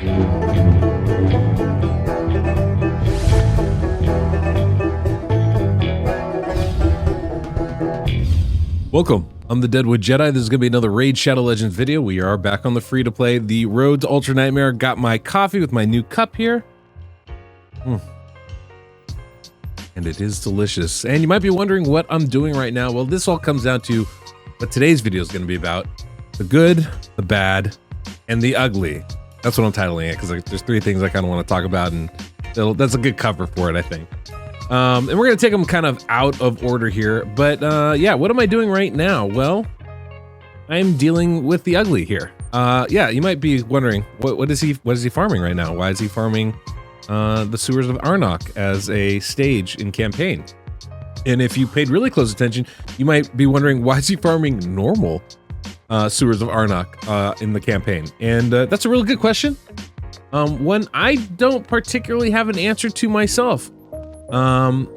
Welcome, I'm the DeadwoodJedi. This is going to be another Raid Shadow Legends video. We are back on the free-to-play, the Road to Ultra Nightmare. Got my coffee with my new cup here. And it is delicious. And you might be wondering what I'm doing right now. Well, this all comes down to what today's video is going to be about. The good, the bad, and the ugly. That's what I'm titling it, because there's three things I kind of want to talk about, and that's a good cover for it, I think. And we're going to take them kind of out of order here. But yeah, what am I doing right now? Well, I'm dealing with the ugly here. Yeah, you might be wondering, what is he farming right now? Why is he farming the sewers of Arnok as a stage in campaign? And if you paid really close attention, you might be wondering, why is he farming normal sewers of Arnok in the campaign? And that's a really good question. One I don't particularly have an answer to myself. And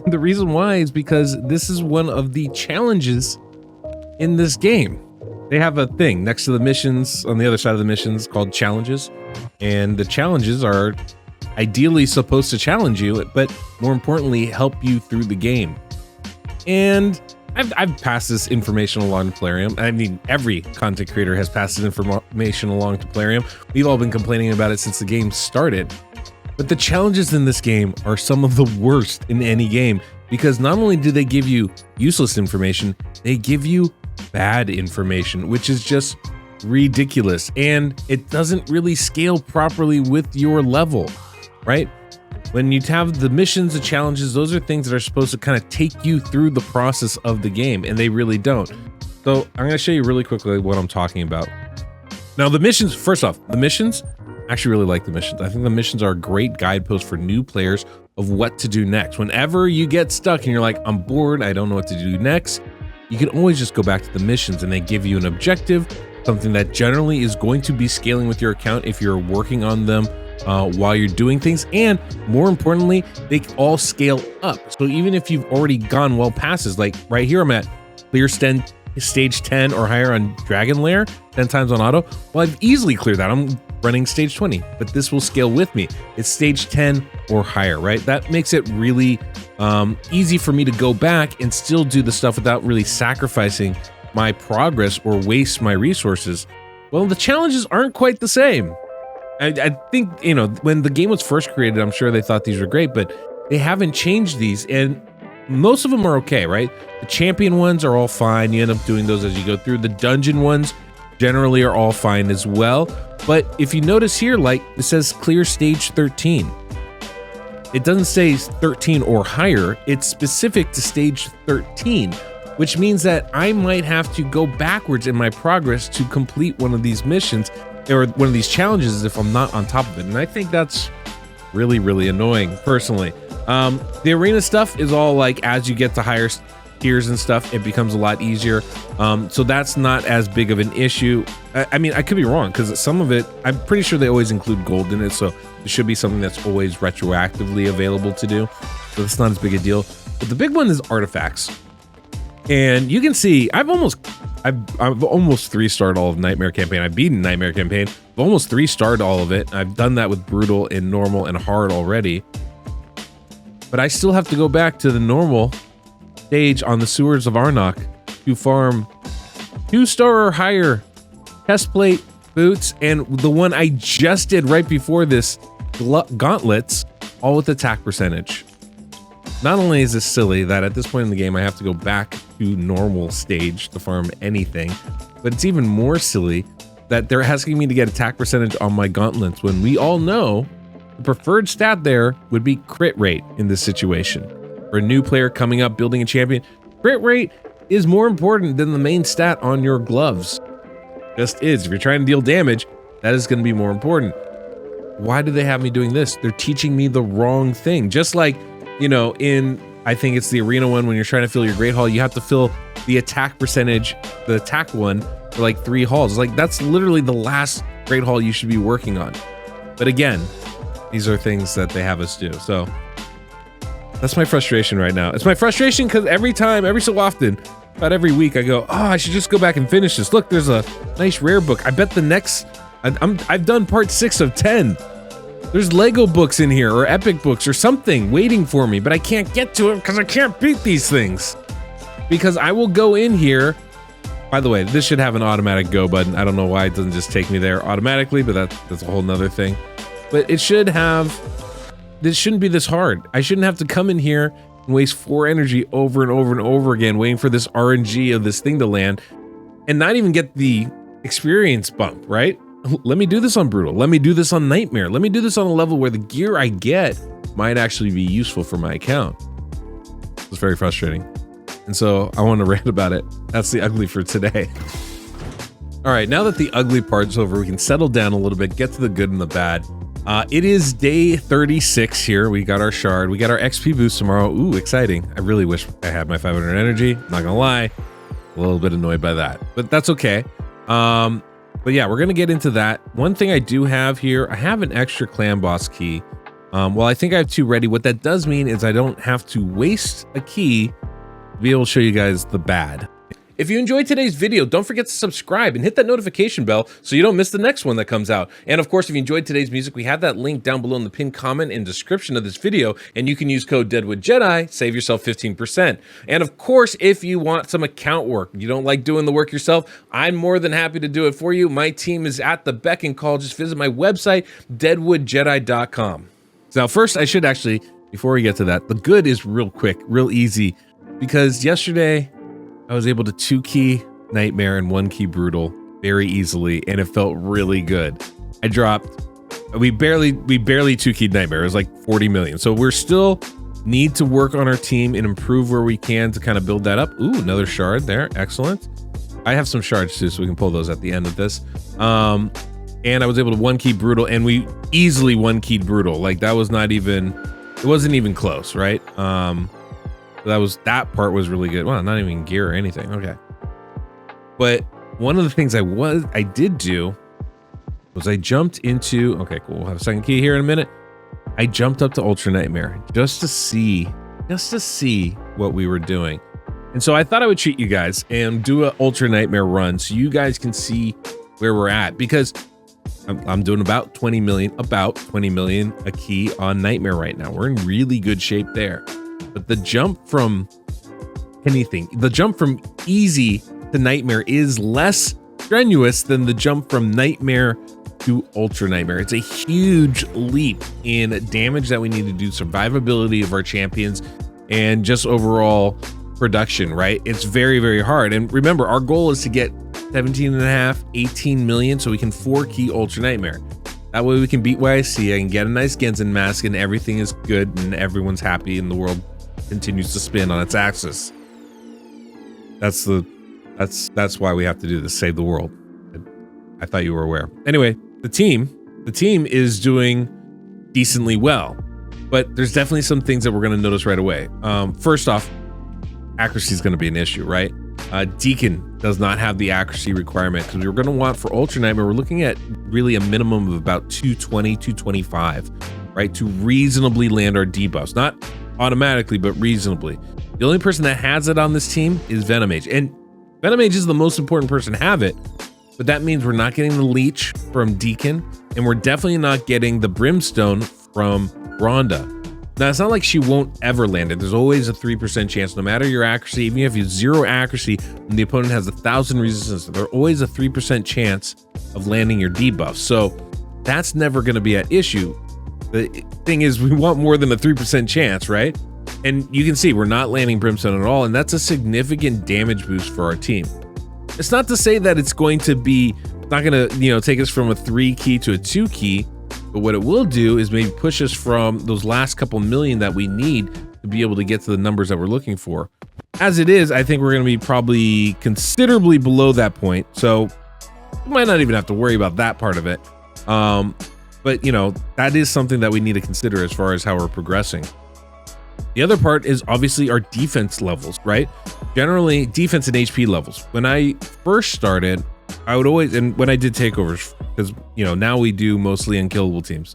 the reason why is because this is one of the challenges in this game. They have a thing next to the missions, on the other side of the missions, called challenges. And the challenges are ideally supposed to challenge you, but more importantly, help you through the game. And I've passed this information along to Plarium. I mean, every content creator has passed this information along to Plarium. We've all been complaining about it since the game started. But the challenges in this game are some of the worst in any game, because not only do they give you useless information, they give you bad information, which is just ridiculous. And it doesn't really scale properly with your level, right? When you have the missions, the challenges, those are things that are supposed to kind of take you through the process of the game, and they really don't. So I'm going to show you really quickly what I'm talking about. Now, the missions, first off, the missions, I actually really like the missions. I think the missions are a great guidepost for new players of what to do next. Whenever you get stuck and you're like, I'm bored, I don't know what to do next, you can always just go back to the missions, and they give you an objective, something that generally is going to be scaling with your account if you're working on them while you're doing things. And more importantly, they all scale up. So even if you've already gone well past this, like right here, I'm at clear stage 10 or higher on Dragon Lair, 10 times on auto. Well, I've easily cleared that. I'm running stage 20, but this will scale with me. It's stage 10 or higher, right? That makes it really easy for me to go back and still do the stuff without really sacrificing my progress or waste my resources. Well, the challenges aren't quite the same. I think, you know, when the game was first created, I'm sure they thought these were great, but they haven't changed these, and most of them are okay, right? The champion ones are all fine. You end up doing those as you go through. The dungeon ones generally are all fine as well. But if you notice here, like it says clear stage 13. It doesn't say 13 or higher. It's specific to stage 13, which means that I might have to go backwards in my progress to complete one of these missions or one of these challenges if I'm not on top of it. And I think that's really, really annoying personally. The arena stuff is all like, as you get to higher tiers and stuff, it becomes a lot easier. So that's not as big of an issue. I mean, I could be wrong, because some of it, I'm pretty sure they always include gold in it. So it should be something that's always retroactively available to do. So it's not as big a deal. But the big one is artifacts. And you can see, I've almost 3-starred all of Nightmare Campaign. I've beaten Nightmare Campaign. I've almost 3-starred all of it. I've done that with Brutal and Normal and Hard already. But I still have to go back to the normal stage on the sewers of Arnok to farm 2-star or higher chest plate boots, and the one I just did right before this, gauntlets, all with attack percentage. Not only is this silly that at this point in the game I have to go back to normal stage to farm anything, but it's even more silly that they're asking me to get attack percentage on my gauntlets when we all know the preferred stat there would be crit rate in this situation. For a new player coming up building a champion, crit rate is more important than the main stat on your gloves. Just is. If you're trying to deal damage, that is going to be more important. Why do they have me doing this? They're teaching me the wrong thing. Just like, you know, in, I think it's the arena one, when you're trying to fill your Great Hall, you have to fill the attack percentage, the attack one, for like 3 halls. Like, that's literally the last Great Hall you should be working on. But again, these are things that they have us do. So that's my frustration right now. It's my frustration because every so often, about every week, I go, oh, I should just go back and finish this. Look, there's a nice rare book. I bet the next I've done part 6 of 10. There's Lego books in here or Epic books or something waiting for me, but I can't get to it because I can't beat these things. Because I will go in here. By the way, this should have an automatic go button. I don't know why it doesn't just take me there automatically, but that's a whole nother thing. But it should have, this shouldn't be this hard. I shouldn't have to come in here and waste 4 energy over and over and over again waiting for this RNG of this thing to land and not even get the experience bump, right? Let me do this on Brutal. Let me do this on Nightmare. Let me do this on a level where the gear I get might actually be useful for my account. It's very frustrating. And so I want to rant about it. That's the ugly for today. All right, now that the ugly part's over, we can settle down a little bit, get to the good and the bad. It is day 36 here. We got our shard. We got our XP boost tomorrow. Ooh, exciting. I really wish I had my 500 energy. Not gonna lie. A little bit annoyed by that, but that's okay. But yeah, we're gonna get into that. One thing I do have here, I have an extra clan boss key. Well, I think I have 2 ready. What that does mean is I don't have to waste a key to be able to show you guys the bad. If you enjoyed today's video, don't forget to subscribe and hit that notification bell so you don't miss the next one that comes out. And of course, if you enjoyed today's music, we have that link down below in the pinned comment and description of this video, and you can use code DeadwoodJedi, save yourself 15%. And of course, if you want some account work, you don't like doing the work yourself, I'm more than happy to do it for you. My team is at the beck and call. Just visit my website, DeadwoodJedi.com. Now, first, I should actually, before we get to that, the good is real quick, real easy, because yesterday, I was able to 2-key Nightmare and 1-key Brutal very easily, and it felt really good. I dropped, we barely 2-keyed Nightmare. It was like 40 million. So we're still need to work on our team and improve where we can to kind of build that up. Ooh, another shard there. Excellent. I have some shards too, so we can pull those at the end of this. And I was able to 1-key Brutal, and we easily 1-keyed Brutal. Like that was not even, it wasn't even close, right? That part was really good. Well, not even gear or anything. Okay. But one of the things I did do was I jumped into, okay, cool. We'll have a second key here in a minute. I jumped up to Ultra Nightmare just to see what we were doing. And so I thought I would treat you guys and do an Ultra Nightmare run so you guys can see where we're at, because I'm doing about 20 million a key on Nightmare right now. We're in really good shape there. But the jump from easy to Nightmare is less strenuous than the jump from Nightmare to Ultra Nightmare. It's a huge leap in damage that we need to do, survivability of our champions, and just overall production, right? It's very, very hard. And remember, our goal is to get 17.5, 18 million so we can 4-key Ultra Nightmare. That way we can beat YC, I can get a nice Genzen mask, and everything is good and everyone's happy and the world continues to spin on its axis. That's why we have to do this, save the world. I thought you were aware. Anyway, the team is doing decently well, but there's definitely some things that we're going to notice right away. First off, accuracy is going to be an issue, right? Deacon does not have the accuracy requirement, because we're going to want for Ultra Nightmare, we're looking at really a minimum of about 220, 225, right? To reasonably land our debuffs. Not automatically, but reasonably. The only person that has it on this team is Venomage, and Venomage is the most important person to have it, but that means we're not getting the leech from Deacon, and we're definitely not getting the Brimstone from Rhonda. Now, it's not like she won't ever land it. There's always a 3% chance, no matter your accuracy. Even if you have 0 accuracy and the opponent has 1,000 resistance, there's always a 3% chance of landing your debuff. So that's never going to be an issue. The thing is, we want more than a 3% chance, right? And you can see we're not landing Brimstone at all, and that's a significant damage boost for our team. It's not to say that it's going to be, not going to, take us from a 3-key to a 2-key, but what it will do is maybe push us from those last couple million that we need to be able to get to the numbers that we're looking for. As it is, I think we're going to be probably considerably below that point, so we might not even have to worry about that part of it. But that is something that we need to consider as far as how we're progressing. The other part is obviously our defense levels, right? Generally, defense and HP levels. When I first started, I would always, and when I did takeovers, because now we do mostly unkillable teams.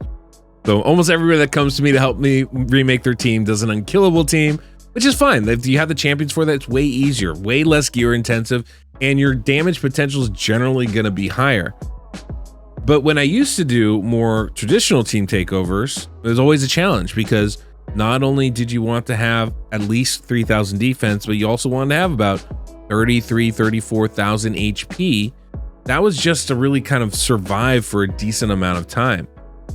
So almost everybody that comes to me to help me remake their team does an unkillable team, which is fine. If you have the champions for that, it's way easier, way less gear intensive, and your damage potential is generally going to be higher. But when I used to do more traditional team takeovers, it was always a challenge because not only did you want to have at least 3,000 defense, but you also wanted to have about 34,000 HP. That was just to really kind of survive for a decent amount of time.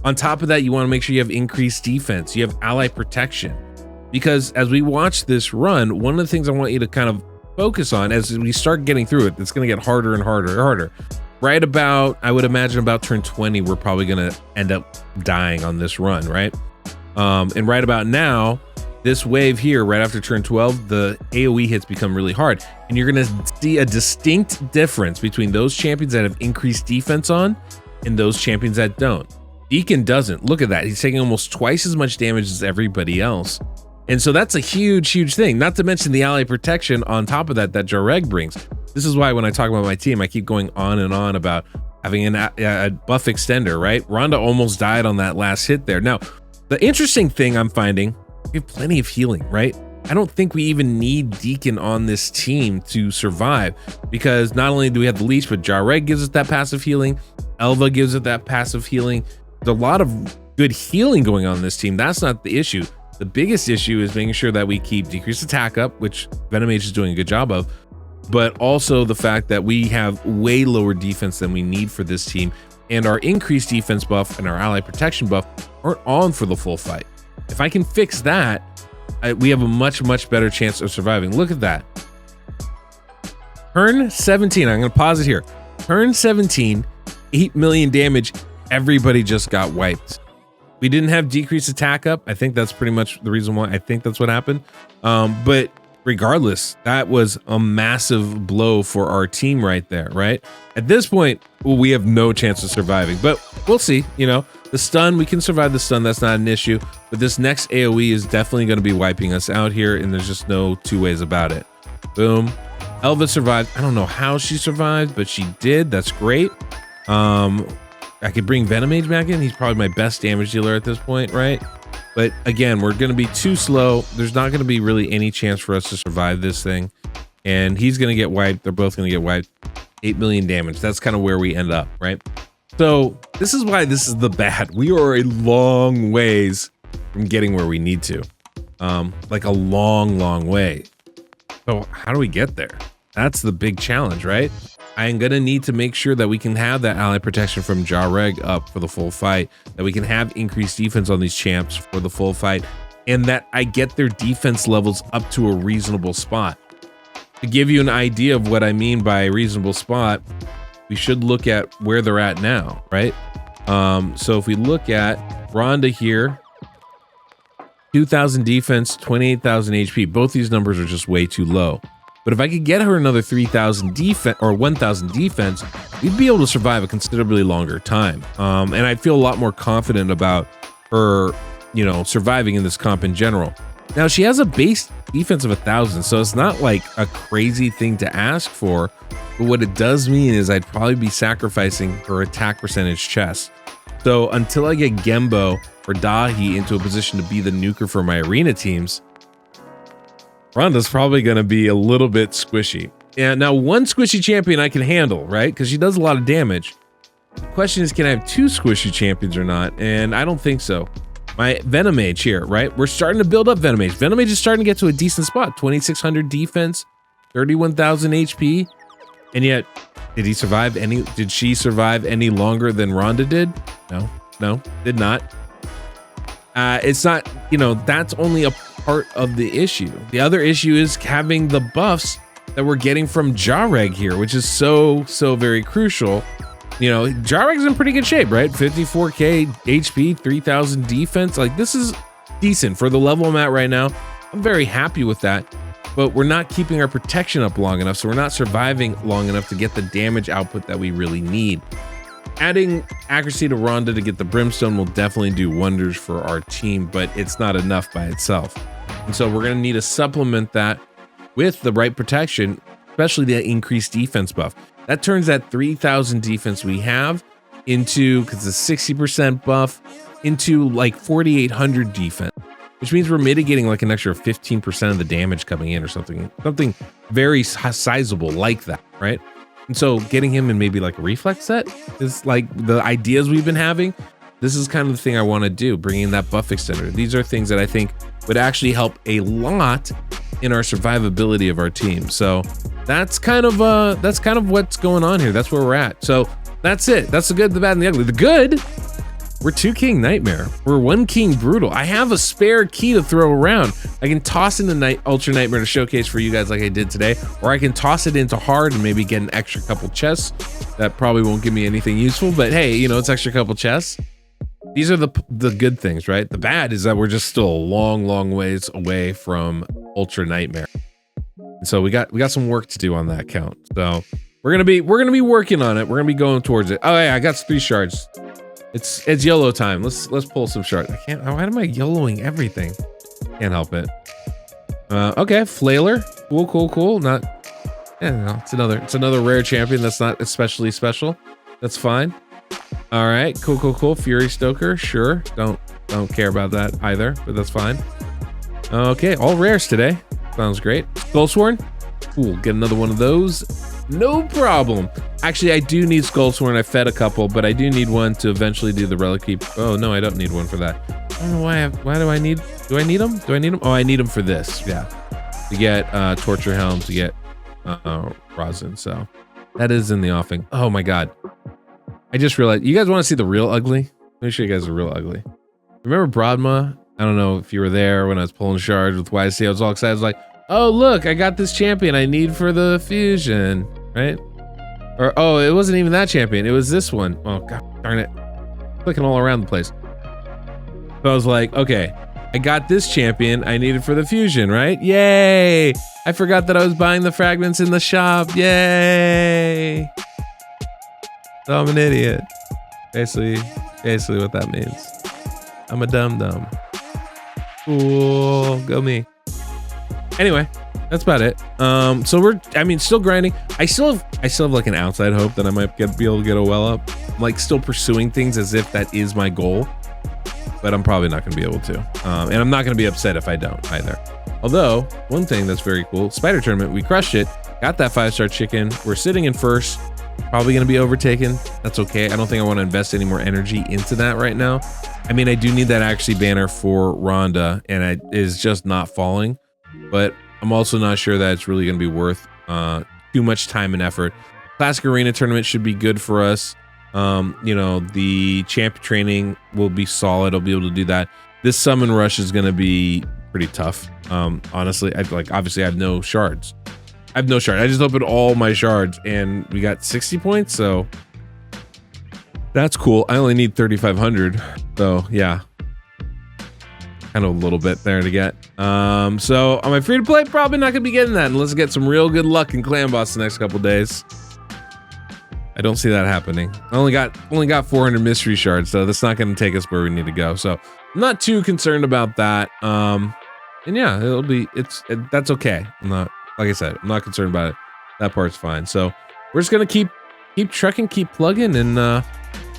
On top of that, you want to make sure you have increased defense, you have ally protection. Because as we watch this run, one of the things I want you to kind of focus on as we start getting through it, it's going to get harder and harder and harder. Right about, I would imagine about turn 20, we're probably going to end up dying on this run, right? And right about now, this wave here, right after turn 12, the AoE hits become really hard. And you're going to see a distinct difference between those champions that have increased defense on and those champions that don't. Deacon doesn't. Look at that. He's taking almost twice as much damage as everybody else. And so that's a huge thing, not to mention the ally protection on top of that Jareg brings. This is why when I talk about my team, I keep going on and on about having a buff extender, right? Rhonda almost died on that last hit there. Now, the interesting thing I'm finding, we have plenty of healing, right? I don't think we even need Deacon on this team to survive because not only do we have the leech, but Jareg gives us that passive healing. Elva gives it that passive healing. There's a lot of good healing going on in this team. That's not the issue. The biggest issue is making sure that we keep decreased attack up, which Venomage is doing a good job of, but also the fact that we have way lower defense than we need for this team, and our increased defense buff and our ally protection buff aren't on for the full fight. If I can fix that, we have a much better chance of surviving. Look at that. Turn 17, I'm gonna pause it here. Turn 17, 8 million damage, everybody just got wiped. We didn't have decreased attack up. I think that's pretty much the reason why. I think that's what happened. But regardless, that was a massive blow for our team right there, right? At this point, well, we have no chance of surviving, but we'll see. You know, the stun, we can survive the stun. That's not an issue. But this next AoE is definitely going to be wiping us out here, and there's just no two ways about it. Boom. Elva survived. I don't know how she survived, but she did. That's great. I could bring Venomage back in. He's probably my best damage dealer at this point, right? But again, we're going to be too slow. There's not going to be really any chance for us to survive this thing. And he's going to get wiped. They're both going to get wiped. 8 million damage. That's kind of where we end up, right? So this is why this is the bad. We are a long ways from getting where we need to. Like a long way. So how do we get there? That's the big challenge, right? I'm going to need to make sure that we can have that ally protection from Jareg up for the full fight, that we can have increased defense on these champs for the full fight, and that I get their defense levels up to a reasonable spot. To give you an idea of what I mean by a reasonable spot, we should look at where they're at now, right? So if we look at Rhonda here, 2,000 defense, 28,000 HP, both these numbers are just way too low. But if I could get her another 3,000 defense or 1,000 defense, we'd be able to survive a considerably longer time. And I'd feel a lot more confident about her, you know, surviving in this comp in general. Now she has a base defense of 1,000, so it's not like a crazy thing to ask for. But what it does mean is I'd probably be sacrificing her attack percentage chest. So until I get Gembo or Dahi into a position to be the nuker for my arena teams, Rhonda's probably going to be a little bit squishy. Yeah, now one squishy champion I can handle, right? Because she does a lot of damage. The question is, can I have two squishy champions or not? And I don't think so. My Venomage here, right? We're starting to build up Venomage. Venomage is starting to get to a decent spot. 2,600 defense, 31,000 HP. And yet, did he survive any? Did she survive any longer than Rhonda did? No, did not. It's not, you know, that's only a part of the issue. The other issue is having the buffs that we're getting from Jareg here, which is so very crucial. You know, Jareg's in pretty good shape, right? 54k HP, 3,000 defense. Like, this is decent for the level I'm at right now. I'm very happy with that, but we're not keeping our protection up long enough, so we're not surviving long enough to get the damage output that we really need. Adding accuracy to Rhonda to get the Brimstone will definitely do wonders for our team, but it's not enough by itself. And so we're going to need to supplement that with the right protection, especially the increased defense buff. That turns that 3,000 defense we have into, because it's a 60% buff, into like 4,800 defense, which means we're mitigating like an extra 15% of the damage coming in or something very sizable like that, right? And so getting him in maybe like a reflex set is like the ideas we've been having. This is kind of the thing I want to do, bringing in that buff extender. These are things that I think would actually help a lot in our survivability of our team. So that's kind of what's going on here. That's where we're at. So that's it. That's the good, the bad, and the ugly. The good, we're 2 King Nightmare. We're 1 King Brutal. I have a spare key to throw around. I can toss in the Ultra Nightmare to showcase for you guys like I did today, or I can toss it into hard and maybe get an extra couple chests. That probably won't give me anything useful, but hey, you know, it's extra couple chests. These are the good things, right? The bad is that we're just still a long ways away from Ultra Nightmare. And so we got some work to do on that count. So we're gonna be working on it. We're gonna be going towards it. Oh yeah, I got 3 shards. It's YOLO time. Let's pull some shards. I can't. Why am I YOLOing everything? Can't help it. Okay, Flailer. Cool. Not. Yeah, no, it's another rare champion that's not especially special. That's fine. All right, cool. Fury Stoker, sure. Don't care about that either, but that's fine. Okay, all rares today. Sounds great. Skullsworn, cool. Get another one of those. No problem. Actually, I do need Skullsworn. I fed a couple, but I do need one to eventually do the relic keep. Oh no, I don't need one for that. I don't know why. Why do I need? Do I need them? Do I need them? Oh, I need them for this. Yeah, to get torture helm, to get rosin. So that is in the offing. Oh my god. I just realized, you guys want to see the real ugly? Let me show you guys the real ugly. Remember Broadma? I don't know if you were there when I was pulling shards with YC. I was all excited. I was like, oh, look, I got this champion I need for the fusion, right? Or, oh, it wasn't even that champion. It was this one. Oh, god darn it. Clicking all around the place. So I was like, okay, I got this champion I needed for the fusion, right? Yay! I forgot that I was buying the fragments in the shop. Yay! So I'm an idiot. Basically what that means. I'm a dum-dum. Cool, go me. Anyway, that's about it. So we're, still grinding. I still have like an outside hope that I might be able to get a well up. I'm like still pursuing things as if that is my goal, but I'm probably not gonna be able to. And I'm not gonna be upset if I don't either. Although, one thing that's very cool, Spider Tournament, we crushed it. Got that 5-star chicken. We're sitting in first. Probably going to be overtaken. That's okay. I don't think I want to invest any more energy into that right now. I mean, I do need that actually banner for Rhonda, and it is just not falling. But I'm also not sure that it's really going to be worth too much time and effort. Classic Arena Tournament should be good for us. You know, the champ training will be solid. I'll be able to do that. This summon rush is going to be pretty tough. Honestly, obviously I have no shards. I just opened all my shards and we got 60 points, so that's cool. I only need 3,500, so yeah, kind of a little bit there to get. So am I free to play? Probably not gonna be getting that unless I get some real good luck in Clan Boss the next couple days. I don't see that happening. I only got 400 mystery shards, so that's not gonna take us where we need to go. So I'm not too concerned about that. And yeah, that's okay. Like I said, I'm not concerned about it. That part's fine. So we're just gonna keep trucking, keep plugging, and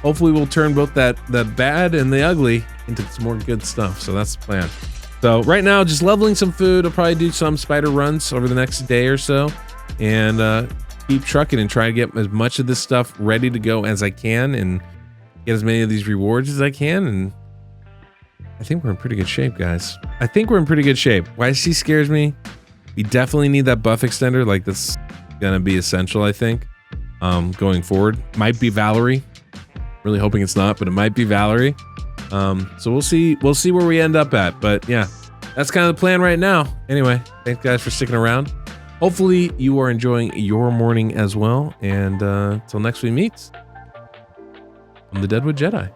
hopefully we'll turn both the bad and the ugly into some more good stuff. So that's the plan. So right now, just leveling some food. I'll probably do some spider runs over the next day or so, and keep trucking and try to get as much of this stuff ready to go as I can, and get as many of these rewards as I can. And I think we're in pretty good shape, guys. I think we're in pretty good shape. YC scares me. We definitely need that buff extender. Like, that's gonna be essential, I think, going forward. Might be Valerie. Really hoping it's not, but it might be Valerie. So we'll see where we end up at. But yeah, that's kind of the plan right now. Anyway, thanks guys for sticking around. Hopefully you are enjoying your morning as well. And until next we meet, I'm the Deadwood Jedi.